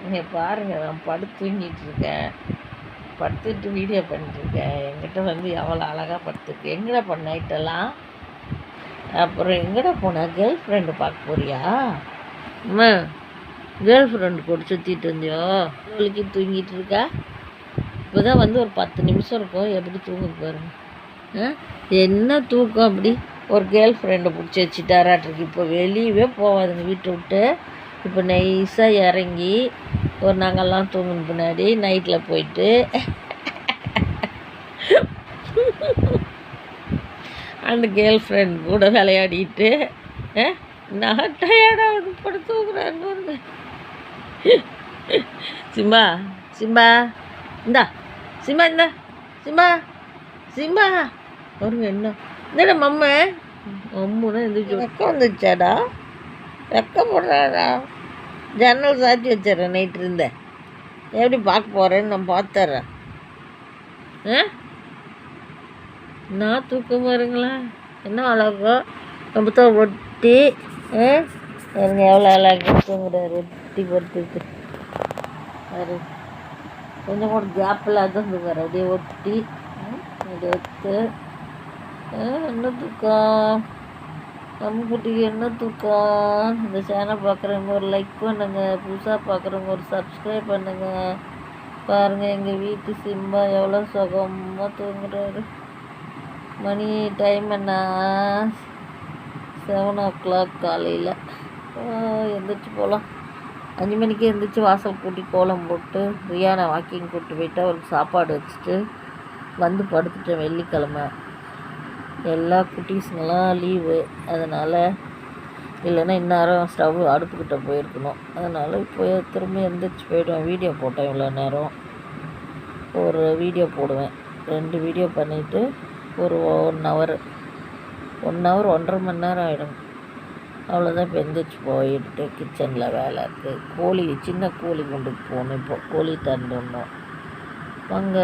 இங்கே பாருங்கள், நான் படுத்து தூங்கிட்டு இருக்கேன். படுத்துட்டு வீடியோ பண்ணிட்டுருக்கேன். என்கிட்ட வந்து எவ்வளோ அழகாக படுத்துருக்கு. எங்கடா போன நைட்டெல்லாம்? அப்புறம் எங்கடா போன? கேர்ள் ஃப்ரெண்டு பார்க்க போறியா? அம்மா, கேர்ள் ஃப்ரெண்டு கூட சுற்றிட்டு இருந்தியோ? இவளுக்கு தூங்கிட்டு இருக்கா. இப்போ தான் வந்து ஒரு 10 நிமிஷம் இருக்கும். எப்படி தூங்க பாருங்க. என்ன தூக்கம் அப்படி? ஒரு கேர்ள் ஃப்ரெண்டை பிடிச்சி வச்சுட்டாராட்டிருக்கு. இப்போ வெளியவே போகாதுங்க வீட்டை விட்டு. இப்போ நைஸாக இறங்கி ஒரு நாங்கள்லாம் தூங்கின பின்னாடி நைட்டில் போயிட்டு அந்த கேர்ள் ஃப்ரெண்ட் கூட விளையாடிட்டு நான் டயர்டாக வந்து படுத்து தூங்குறான்னு. சிம்பா சிம்பா இந்தா, சிம்பா இந்தா, சிம்பா சிம்பா வருங்க. என்ன என்னடா மம்முன்னா எந்திரிச்சு வெக்கம் வந்துச்சாடா? வெக்கப்படுறாடா. ஜன்னல் சாத்தி வச்சிட்றேன். நைட்டு இருந்தேன் எப்படி பார்க்க போகிறேன்னு நான் பார்த்துட்றேன். நான் தூக்கம் பாருங்களா என்ன அழகோ. நம்ம தான் ஒட்டி பாருங்க எவ்வளோ அழகாக தூங்குறாரு. ஒட்டி படுத்துட்டு அது கொஞ்சம் கூட கேப்பில் தான் தூங்குறாரு. அப்படியே ஒட்டி அப்படியே ஒத்து. என்ன தூக்கம் நம்ம குட்டிக்கு, என்ன தூக்கம். இந்த சேனல் பார்க்குறவங்க ஒரு லைக் பண்ணுங்கள், புதுசாக பார்க்குறவங்க ஒரு சப்ஸ்கிரைப் பண்ணுங்கள். பாருங்கள் எங்கள் வீட்டு சிம்பா எவ்வளோ சுகமாக தூங்குறாரு. மணி டைம் என்ன? 7 o'clock காலையில். எந்திரிச்சு போகலாம். 5 மணிக்கு எழுந்திரிச்சி வாசல் கூட்டி கோலம் போட்டு ரியானை வாக்கிங் கூட்டி போயிட்டு அவருக்கு சாப்பாடு வச்சுட்டு வந்து படுத்துட்டேன். வெள்ளிக்கிழமை எல்லா குட்டீஸுங்கெல்லாம் லீவு. அதனால் இல்லைன்னா இந்நேரம் ஸ்டவ் அடுப்புக்கிட்ட போயிருக்கணும். அதனால் இப்போ திரும்ப எழுந்திரிச்சு போய்டுவேன். வீடியோ போட்டேன் இவ்வளோ நேரம். ஒரு வீடியோ போடுவேன். 2 வீடியோ பண்ணிவிட்டு ஒரு 1 hour 1.5 மணி நேரம் ஆகிடும். அவ்வளோதான். இப்போ எந்திரிச்சு போயிட்டு கிச்சனில் வேலை இருக்குது. சின்ன கோழி கொண்டு போகணும். இப்போ கோழி தந்துடணும். வாங்க.